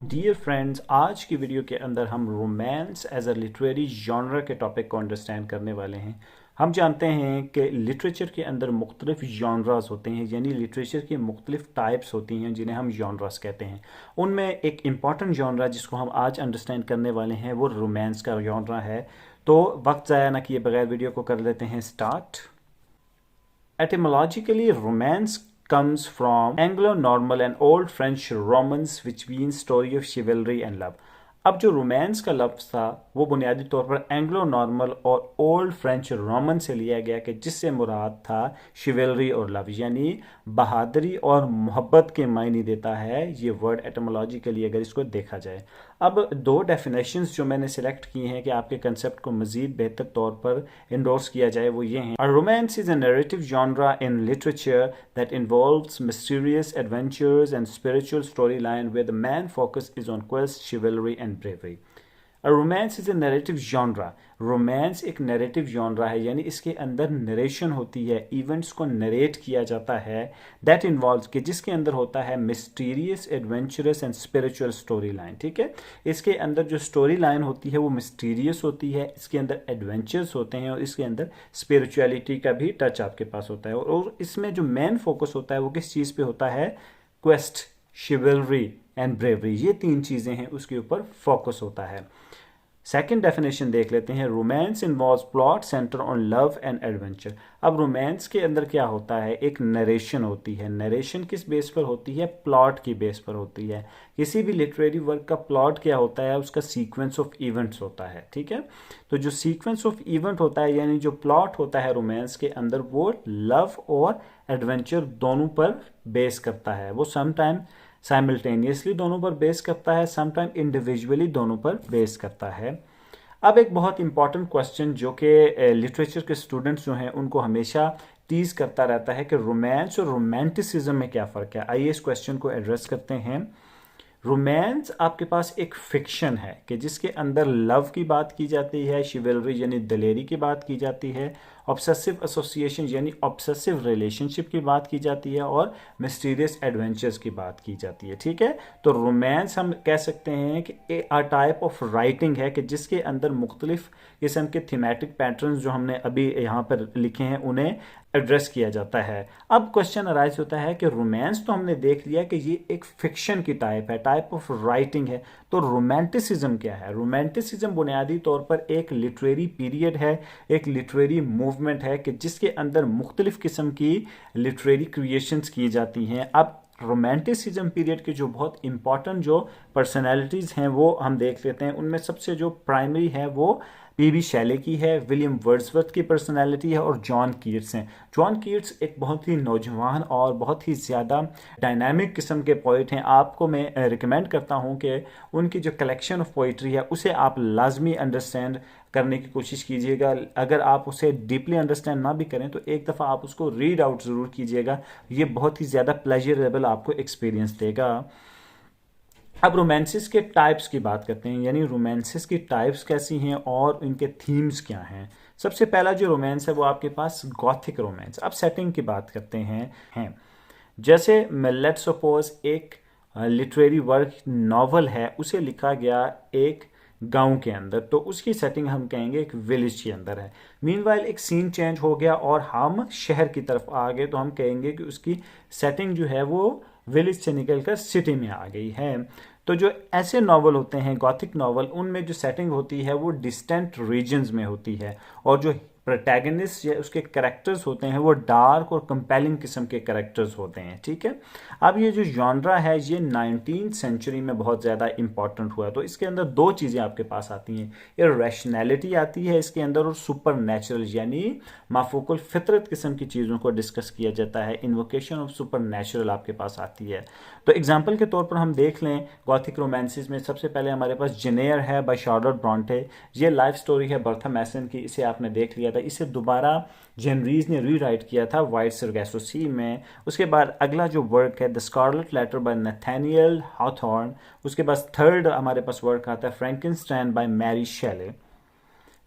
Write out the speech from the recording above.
Dear friends, आज की video के अंदर हम romance as a literary genre के टॉपिक को अंडरस्टैंड करने वाले हैं। हम जानते हैं कि लिटरेचर के अंदर मुख्तलिफ जॉनरास होते हैं, यानी लिटरेचर की मुख्तलिफ टाइप्स होती हैं जिन्हें हम जॉनरास कहते हैं। उनमें एक इम्पॉर्टेंट जॉनरा जिसको हम आज अंडरस्टैंड करने वाले हैं वो रोमांस का जॉनरा है। तो वक्त ज़ाया ना किए बगैर वीडियो को कर लेते हैं start. Etymologically, romance comes from Anglo-Norman and Old French romance, which means story of chivalry and love. अब जो रोमांस का लफ्ज़ था वो बुनियादी तौर पर एंग्लो नॉर्मल और ओल्ड फ्रेंच रोमन से लिया गया कि जिससे मुराद था शिवलरी और लव, यानी बहादुरी और मोहब्बत के मायने देता है ये वर्ड एटमोलॉजिकली अगर इसको देखा जाए। अब दो डेफिनेशंस जो मैंने सिलेक्ट की हैं कि आपके कंसेप्ट को मज़ीद बेहतर तौर पर इंडोर्स किया जाए वो ये हैं। Romance is a narrative genre in literature that involves mysterious adventures and spiritual story line where the main focus is on quest, chivalry and bravery. A romance is a narrative genre. Romance एक narrative genre है, यानी इसके अंदर narration होती है, events को narrate किया जाता है। दैट इन्वॉल्व्स कि जिसके अंदर होता है mysterious, adventurous and spiritual story line. ठीक है, इसके अंदर जो स्टोरी लाइन होती है वो मिस्टीरियस होती है, इसके अंदर एडवेंचर्स होते हैं और इसके अंदर स्पिरिचुअलिटी का भी टच आपके पास होता है। और इसमें जो मेन फोकस होता है वो किस चीज़ पे होता है? क्वेस्ट, शिवलरी एंड ब्रेवरी, ये तीन चीज़ें हैं उसके ऊपर फोकस होता है। सेकेंड डेफिनेशन देख लेते हैं। Romance involves plot centre on love and adventure. अब रोमांस के अंदर क्या होता है? एक नरेशन होती है। नरेशन किस बेस पर होती है? प्लॉट की बेस पर होती है। किसी भी लिटरेरी वर्क का प्लॉट क्या होता है? उसका सीक्वेंस ऑफ इवेंट्स होता है। ठीक है, तो जो सीक्वेंस ऑफ इवेंट होता है यानी जो प्लॉट होता है रोमांस के अंदर वो लव और एडवेंचर दोनों पर बेस करता है। वो समटाइम साइमल्टेनियसली दोनों पर बेस करता है, समटाइम इंडिविजुअली दोनों पर बेस करता है। अब एक बहुत इंपॉर्टेंट क्वेश्चन जो कि लिटरेचर के स्टूडेंट्स जो हैं उनको हमेशा टीज करता रहता है कि रोमांस और रोमांटिसिज्म में क्या फ़र्क है। आइए इस क्वेश्चन को एड्रेस करते हैं। रोमांस आपके पास एक फिक्शन है कि जिसके अंदर लव की बात की जाती है, शिवलरी यानी दलेरी की बात की जाती है, ऑब्सेसिव एसोसिएशन यानी ऑब्सेसिव रिलेशनशिप की बात की जाती है और मिस्टीरियस एडवेंचर्स की बात की जाती है। ठीक है, तो रोमांस हम कह सकते हैं कि अ टाइप ऑफ राइटिंग है कि जिसके अंदर मुख्तलिफ किस्म के थीमेटिक पैटर्न्स जो हमने अभी यहाँ पर लिखे हैं उन्हें एड्रेस किया जाता है। अब क्वेश्चन अराइज होता है कि रोमांस तो हमने देख लिया कि ये एक फिक्शन की टाइप है, टाइप ऑफ राइटिंग है, तो रोमांटिसिज्म क्या है? रोमांटिसिज्म बुनियादी तौर पर एक लिटरेरी पीरियड है, एक लिटरेरी मूवमेंट है कि जिसके अंदर मुख्तलिफ किस्म की लिटरेरी क्रिएशंस की जाती हैं। अब रोमांटिसिज्म पीरियड के जो बहुत इंपॉर्टेंट जो पर्सनैलिटीज़ हैं वो हम देख लेते हैं। उनमें सबसे जो प्राइमरी है वो पीबी शैले की है, विलियम वर्ड्सवर्थ की पर्सनालिटी है और जॉन कीट्स हैं। जॉन कीट्स एक बहुत ही नौजवान और बहुत ही ज़्यादा डायनामिक किस्म के पोइट हैं। आपको मैं रिकमेंड करता हूं कि उनकी जो कलेक्शन ऑफ पोइट्री है उसे आप लाजमी अंडरस्टैंड करने की कोशिश कीजिएगा। अगर आप उसे डीपली अंडरस्टैंड ना भी करें तो एक दफ़ा आप उसको रीड आउट ज़रूर कीजिएगा, ये बहुत ही ज़्यादा प्लेजरेबल आपको एक्सपीरियंस देगा। अब रोमांसिस के टाइप्स की बात करते हैं, यानी रोमांसिस की टाइप्स कैसी हैं और इनके थीम्स क्या हैं। सबसे पहला जो रोमांस है वो आपके पास गॉथिक रोमांस। अब सेटिंग की बात करते हैं जैसे लेट्स सपोज एक लिटरेरी वर्क नॉवल है, उसे लिखा गया एक गांव के अंदर, तो उसकी सेटिंग हम कहेंगे एक विलेज के अंदर है। मीनवाइल एक सीन चेंज हो गया और हम शहर की तरफ आ गए तो हम कहेंगे कि उसकी सेटिंग जो है वो विलेज से निकलकर सिटी में आ गई है। तो जो ऐसे नॉवल होते हैं गॉथिक नॉवल, उनमें जो सेटिंग होती है वो डिस्टेंट रीजन्स में होती है और जो प्रोटैगनिस्ट या उसके कैरेक्टर्स होते हैं वो डार्क और कंपेलिंग किस्म के कैरेक्टर्स होते हैं। ठीक है, अब ये जो जॉनरा है ये 19th सेंचुरी में बहुत ज़्यादा इंपॉर्टेंट हुआ, तो इसके अंदर दो चीज़ें आपके पास आती हैं, इरैशनैलिटी आती है इसके अंदर और सुपर नेचुरल यानी माफूकुल फितरत किस्म की चीज़ों को डिस्कस किया जाता है। इन्वोकेशन ऑफ सुपर नेचुरल आपके पास आती है। तो एग्जाम्पल के तौर पर हम देख लें गॉथिक रोमांसिस में सबसे पहले हमारे पास जेनेयर है बाय शार्लोट ब्रॉन्टे। ये लाइफ स्टोरी है बर्था मैसन की, इसे आपने देख लिया था। इसे दोबारा जेनरीज ने रीराइट किया था वाइट सरगैसो सी में। उसके बाद अगला जो वर्क है the Scarlet Letter by Nathaniel Hawthorne. उसके बाद थर्ड हमारे पास वर्क आता है फ्रैंकेनस्टाइन बाय मैरी शेले।